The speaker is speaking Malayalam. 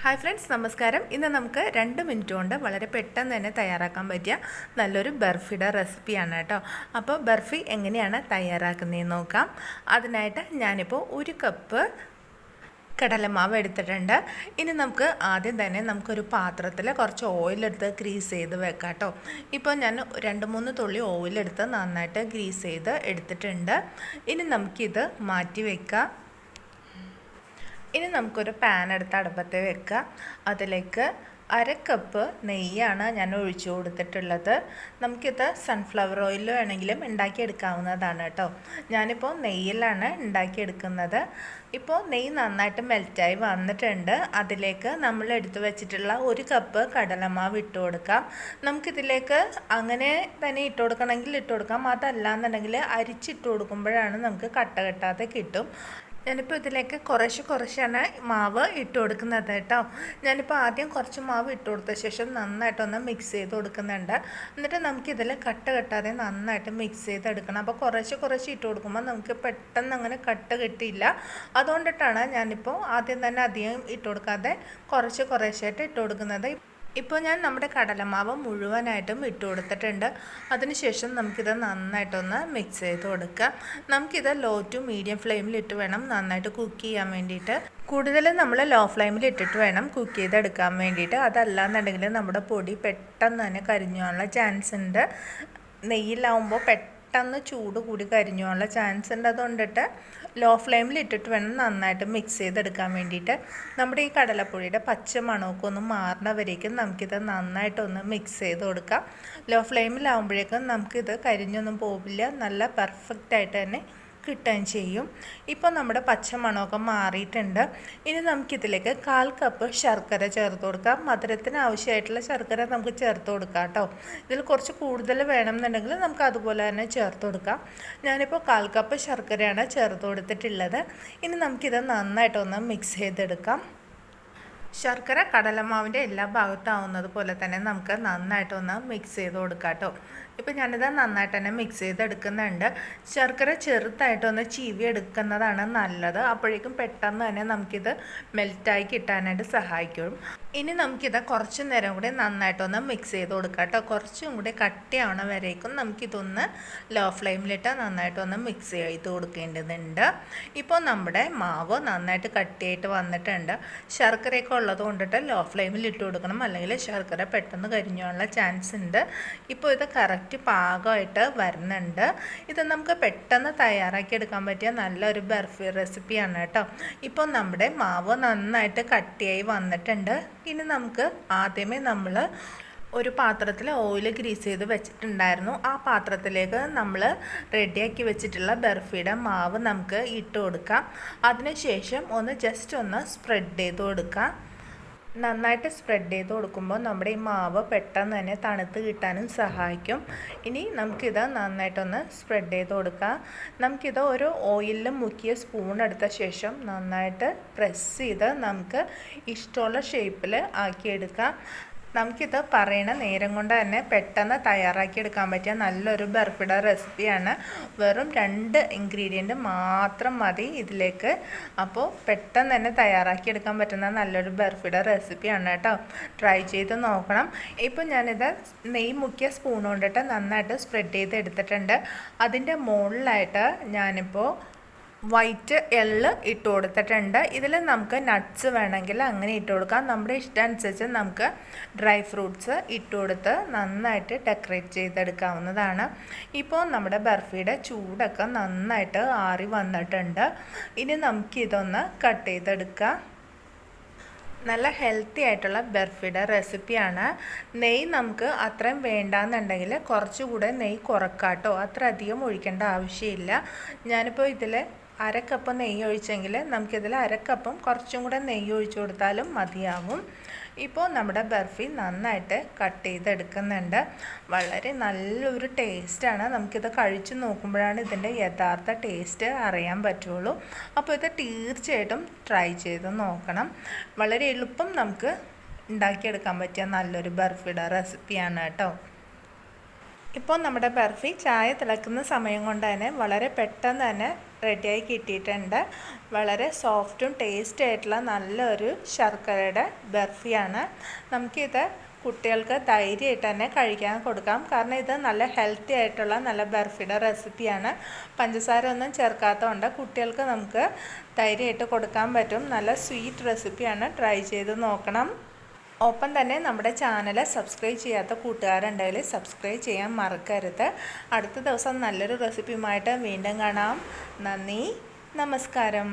ഹായ് ഫ്രണ്ട്സ്, നമസ്കാരം. ഇന്ന് നമുക്ക് 2 മിനിറ്റ് കൊണ്ട് വളരെ പെട്ടെന്ന് തന്നെ തയ്യാറാക്കാൻ പറ്റിയ നല്ലൊരു ബർഫിയുടെ റെസിപ്പിയാണ് കേട്ടോ. അപ്പോൾ ബർഫി എങ്ങനെയാണ് തയ്യാറാക്കുന്നതെന്ന് നോക്കാം. അതിനായിട്ട് ഞാനിപ്പോൾ 1 കപ്പ് കടലമാവ് എടുത്തിട്ടുണ്ട്. ഇനി നമുക്ക് ആദ്യം തന്നെ നമുക്കൊരു പാത്രത്തിൽ കുറച്ച് ഓയിലെടുത്ത് ഗ്രീസ് ചെയ്ത് വെക്കാം കേട്ടോ. ഇപ്പോൾ ഞാൻ 2-3 തുള്ളി ഓയിലെടുത്ത് നന്നായിട്ട് ഗ്രീസ് ചെയ്ത് എടുത്തിട്ടുണ്ട്. ഇനി നമുക്കിത് മാറ്റി വെക്കാം. ഇനി നമുക്കൊരു പാൻ എടുത്ത് അടുപ്പത്ത് വെക്കുക. അതിലേക്ക് 1/2 കപ്പ് നെയ്യാണ് ഞാൻ ഒഴിച്ചു കൊടുത്തിട്ടുള്ളത്. നമുക്കിത് സൺഫ്ലവർ ഓയിൽ വേണമെങ്കിലും ഉണ്ടാക്കിയെടുക്കാവുന്നതാണ് കേട്ടോ. ഞാനിപ്പോൾ നെയ്യിലാണ് ഉണ്ടാക്കിയെടുക്കുന്നത്. ഇപ്പോൾ നെയ്യ് നന്നായിട്ട് മെൽറ്റായി വന്നിട്ടുണ്ട്. അതിലേക്ക് നമ്മൾ എടുത്തു വെച്ചിട്ടുള്ള 1 കപ്പ് കടലമാവ് ഇട്ട് കൊടുക്കാം. നമുക്കിതിലേക്ക് അങ്ങനെ തന്നെ ഇട്ട് കൊടുക്കണമെങ്കിൽ ഇട്ട് കൊടുക്കാം. അതല്ലാന്നുണ്ടെങ്കിൽ അരിച്ചിട്ട് കൊടുക്കുമ്പോഴാണ് നമുക്ക് കട്ട കെട്ടാതെ കിട്ടും. ഞാനിപ്പോൾ ഇതിലേക്ക് കുറച്ചാണ് മാവ് ഇട്ട് കൊടുക്കുന്നത് കേട്ടോ. ഞാനിപ്പോൾ ആദ്യം കുറച്ച് മാവ് ഇട്ട് കൊടുത്ത ശേഷം നന്നായിട്ടൊന്ന് മിക്സ് ചെയ്ത് കൊടുക്കുന്നുണ്ട്. എന്നിട്ട് നമുക്കിതിൽ കട്ട കെട്ടാതെ നന്നായിട്ട് മിക്സ് ചെയ്തെടുക്കണം. അപ്പോൾ കുറച്ച് ഇട്ട് കൊടുക്കുമ്പോൾ നമുക്ക് പെട്ടെന്ന് അങ്ങനെ കട്ട കെട്ടിയില്ല. അതുകൊണ്ടിട്ടാണ് ഞാനിപ്പോൾ ആദ്യം തന്നെ അധികം ഇട്ട് കൊടുക്കാതെ കുറച്ചായിട്ട് ഇട്ട് കൊടുക്കുന്നത്. ഇപ്പോൾ ഞാൻ നമ്മുടെ കടലമാവ് മുഴുവനായിട്ടും ഇട്ട് കൊടുത്തിട്ടുണ്ട്. അതിനുശേഷം നമുക്കിത് നന്നായിട്ടൊന്ന് മിക്സ് ചെയ്ത് കൊടുക്കാം. നമുക്കിത് ലോ ടു മീഡിയം ഫ്ലെയിമിലിട്ട് വേണം നന്നായിട്ട് കുക്ക് ചെയ്യാൻ വേണ്ടിയിട്ട്. കൂടുതലും നമ്മൾ ലോ ഫ്ലെയിമിൽ ഇട്ടിട്ട് വേണം കുക്ക് ചെയ്തെടുക്കാൻ വേണ്ടിയിട്ട്. അതല്ലാന്നുണ്ടെങ്കിൽ നമ്മുടെ പൊടി പെട്ടെന്ന് തന്നെ കരിഞ്ഞു പോകാനുള്ള ചാൻസ് ഉണ്ട്. നെയ്യിലാവുമ്പോൾ പെട്ടെന്ന് ചൂട് കൂടി കരിഞ്ഞു പോകാനുള്ള ചാൻസ് ഉണ്ട്. അതുകൊണ്ടിട്ട് ലോ ഫ്ലെയിമിൽ ഇട്ടിട്ട് വേണം നന്നായിട്ട് മിക്സ് ചെയ്തെടുക്കാൻ വേണ്ടിയിട്ട്. നമ്മുടെ ഈ കടലപ്പൊടിയുടെ പച്ച മണമൊക്കെ ഒന്ന് മാറുന്നവരേക്കും നമുക്കിത് നന്നായിട്ടൊന്ന് മിക്സ് ചെയ്ത് കൊടുക്കാം. ലോ ഫ്ലെയിമിലാവുമ്പോഴേക്കും നമുക്കിത് കരിഞ്ഞൊന്നും പോവില്ല, നല്ല പെർഫെക്റ്റായിട്ട് തന്നെ കിട്ടുകയും ചെയ്യും. ഇപ്പോൾ നമ്മുടെ പച്ച മണമൊക്കെ മാറിയിട്ടുണ്ട്. ഇനി നമുക്കിതിലേക്ക് 1/4 കപ്പ് ശർക്കര ചേർത്ത് കൊടുക്കാം. മധുരത്തിന് ആവശ്യമായിട്ടുള്ള ശർക്കര നമുക്ക് ചേർത്ത് കൊടുക്കാം കേട്ടോ. ഇതിൽ കുറച്ച് കൂടുതൽ വേണമെന്നുണ്ടെങ്കിൽ നമുക്ക് അതുപോലെ തന്നെ ചേർത്ത് കൊടുക്കാം. ഞാനിപ്പോൾ 1/4 കപ്പ് ശർക്കരയാണ് ചേർത്ത് കൊടുത്തിട്ടുള്ളത്. ഇനി നമുക്കിത് നന്നായിട്ടൊന്ന് മിക്സ് ചെയ്തെടുക്കാം. ശർക്കര കടലമാവിൻ്റെ എല്ലാ ഭാഗത്താവുന്നത് പോലെ തന്നെ നമുക്ക് നന്നായിട്ടൊന്ന് മിക്സ് ചെയ്ത് കൊടുക്കാം കേട്ടോ. ഇപ്പോൾ ഞാനിത് നന്നായിട്ട് തന്നെ മിക്സ് ചെയ്തെടുക്കുന്നുണ്ട്. ശർക്കര ചെറുതായിട്ടൊന്ന് ചീവി എടുക്കുന്നതാണ് നല്ലത്. അപ്പോഴേക്കും പെട്ടെന്ന് തന്നെ നമുക്കിത് മെൽറ്റായി കിട്ടാനായിട്ട് സഹായിക്കും. ഇനി നമുക്കിത് കുറച്ച് നേരം കൂടി നന്നായിട്ടൊന്ന് മിക്സ് ചെയ്ത് കൊടുക്കാം കേട്ടോ. കുറച്ചും കൂടി കട്ടിയാവണ വരേക്കും നമുക്കിതൊന്ന് ലോ ഫ്ലെയിമിലിട്ട് നന്നായിട്ടൊന്ന് മിക്സ് ചെയ്ത് കൊടുക്കേണ്ടതുണ്ട്. ഇപ്പോൾ നമ്മുടെ മാവ് നന്നായിട്ട് കട്ടിയായിട്ട് വന്നിട്ടുണ്ട്. ശർക്കരയൊക്കെ ഉള്ളത് കൊണ്ടിട്ട് ലോ ഫ്ലെയിമിൽ ഇട്ട് കൊടുക്കണം, അല്ലെങ്കിൽ ശർക്കര പെട്ടെന്ന് കരിഞ്ഞു പോകാനുള്ള ചാൻസ് ഉണ്ട്. ഇപ്പോൾ ഇത് കറക്റ്റ് പാകമായിട്ട് വരുന്നുണ്ട്. ഇത് നമുക്ക് പെട്ടെന്ന് തയ്യാറാക്കി എടുക്കാൻ പറ്റിയ നല്ലൊരു ബർഫി റെസിപ്പിയാണ് കേട്ടോ. ഇപ്പോൾ നമ്മുടെ മാവ് നന്നായിട്ട് കട്ടിയായി വന്നിട്ടുണ്ട്. ഇനി നമുക്ക് ആദ്യമേ നമ്മൾ ഒരു പാത്രത്തിൽ ഓയിൽ ഗ്രീസ് ചെയ്ത് വെച്ചിട്ടുണ്ടായിരുന്നു. ആ പാത്രത്തിലേക്ക് നമ്മൾ റെഡിയാക്കി വെച്ചിട്ടുള്ള ബർഫിയുടെ മാവ് നമുക്ക് ഇട്ട് കൊടുക്കാം. അതിനുശേഷം ജസ്റ്റ് ഒന്ന് സ്പ്രെഡ് ചെയ്ത് കൊടുക്കാം. നന്നായിട്ട് സ്പ്രെഡ് ചെയ്ത് കൊടുക്കുമ്പോൾ നമ്മുടെ ഈ മാവ് പെട്ടെന്ന് തന്നെ തണുത്ത് കിട്ടാനും സഹായിക്കും. ഇനി നമുക്കിത് നന്നായിട്ടൊന്ന് സ്പ്രെഡ് ചെയ്ത് കൊടുക്കാം. നമുക്കിത് ഒരു ഓയിലിൽ മുക്കിയ സ്പൂൺ എടുത്ത ശേഷം നന്നായിട്ട് പ്രസ് ചെയ്ത് നമുക്ക് ഇഷ്ടമുള്ള ഷേപ്പിൽ ആക്കിയെടുക്കാം. നമുക്കിത് പറയുന്ന നേരം കൊണ്ട് തന്നെ പെട്ടെന്ന് തയ്യാറാക്കിയെടുക്കാൻ പറ്റിയ നല്ലൊരു ബർഫിയുടെ റെസിപ്പിയാണ്. വെറും 2 ഇൻഗ്രീഡിയൻറ്റ് മാത്രം മതി ഇതിലേക്ക്. അപ്പോൾ പെട്ടെന്ന് തന്നെ തയ്യാറാക്കിയെടുക്കാൻ പറ്റുന്ന നല്ലൊരു ബർഫിയുടെ റെസിപ്പിയാണ് കേട്ടോ. ട്രൈ ചെയ്ത് നോക്കണം. ഇപ്പോൾ ഞാനിത് നെയ്യ് മുക്കിയ സ്പൂൺ കൊണ്ടിട്ട് നന്നായിട്ട് സ്പ്രെഡ് ചെയ്ത് എടുത്തിട്ടുണ്ട്. അതിൻ്റെ മുകളിലായിട്ട് ഞാനിപ്പോൾ വൈറ്റ് എള്ള് ഇട്ട് കൊടുത്തിട്ടുണ്ട്. ഇതിൽ നമുക്ക് നട്ട്സ് വേണമെങ്കിൽ അങ്ങനെ ഇട്ട് കൊടുക്കാം. നമ്മുടെ ഇഷ്ടമനുസരിച്ച് നമുക്ക് ഡ്രൈ ഫ്രൂട്ട്സ് ഇട്ട് കൊടുത്ത് നന്നായിട്ട് ഡെക്കറേറ്റ് ചെയ്തെടുക്കാവുന്നതാണ്. ഇപ്പോൾ നമ്മുടെ ബർഫിയുടെ ചൂടൊക്കെ നന്നായിട്ട് ആറി വന്നിട്ടുണ്ട്. ഇനി നമുക്കിതൊന്ന് കട്ട് ചെയ്തെടുക്കാം. നല്ല ഹെൽത്തി ആയിട്ടുള്ള ബർഫിയുടെ റെസിപ്പിയാണ്. നെയ്യ് നമുക്ക് അത്രയും വേണ്ടാന്നുണ്ടെങ്കിൽ കുറച്ചുകൂടെ നെയ്യ് കുറക്കാം കേട്ടോ. അത്ര അധികം ഒഴിക്കേണ്ട ആവശ്യമില്ല. ഞാനിപ്പോൾ ഇതിൽ 1/2 കപ്പ് നെയ്യ് ഒഴിച്ചെങ്കിൽ നമുക്കിതിൽ 1/2 കപ്പും കുറച്ചും കൂടെ നെയ്യ് ഒഴിച്ചു കൊടുത്താലും മതിയാവും. ഇപ്പോൾ നമ്മുടെ ബർഫി നന്നായിട്ട് കട്ട് ചെയ്തെടുക്കുന്നുണ്ട്. വളരെ നല്ലൊരു ടേസ്റ്റാണ്. നമുക്കിത് കഴിച്ച് നോക്കുമ്പോഴാണ് ഇതിൻ്റെ യഥാർത്ഥ ടേസ്റ്റ് അറിയാൻ പറ്റുള്ളൂ. അപ്പോൾ ഇത് തീർച്ചയായിട്ടും ട്രൈ ചെയ്ത് നോക്കണം. വളരെ എളുപ്പം നമുക്ക് ഉണ്ടാക്കിയെടുക്കാൻ പറ്റിയ നല്ലൊരു ബർഫിയുടെ റെസിപ്പിയാണ് കേട്ടോ. ഇപ്പോൾ നമ്മുടെ ബർഫി ചായ തിളക്കുന്ന സമയം കൊണ്ട് തന്നെ വളരെ പെട്ടെന്ന് തന്നെ റെഡിയായി കിട്ടിയിട്ടുണ്ട്. വളരെ സോഫ്റ്റും ടേസ്റ്റി ആയിട്ടുള്ള നല്ലൊരു ശർക്കരയുടെ ബർഫിയാണ്. നമുക്കിത് കുട്ടികൾക്ക് ധൈര്യമായിട്ട് തന്നെ കഴിക്കാൻ കൊടുക്കാം. കാരണം ഇത് നല്ല ഹെൽത്തി ആയിട്ടുള്ള നല്ല ബർഫിയുടെ റെസിപ്പിയാണ്. പഞ്ചസാര ഒന്നും ചേർക്കാത്തതുകൊണ്ട് കുട്ടികൾക്ക് നമുക്ക് ധൈര്യമായിട്ട് കൊടുക്കാൻ പറ്റും. നല്ല സ്വീറ്റ് റെസിപ്പിയാണ്. ട്രൈ ചെയ്ത് നോക്കണം. ഒപ്പം തന്നെ നമ്മുടെ ചാനൽ സബ്സ്ക്രൈബ് ചെയ്യാത്ത കൂട്ടുകാരുണ്ടെങ്കിൽ സബ്സ്ക്രൈബ് ചെയ്യാൻ മറക്കരുത്. അടുത്ത ദിവസം നല്ലൊരു റെസിപ്പിയുമായിട്ട് വീണ്ടും കാണാം. നന്ദി, നമസ്കാരം.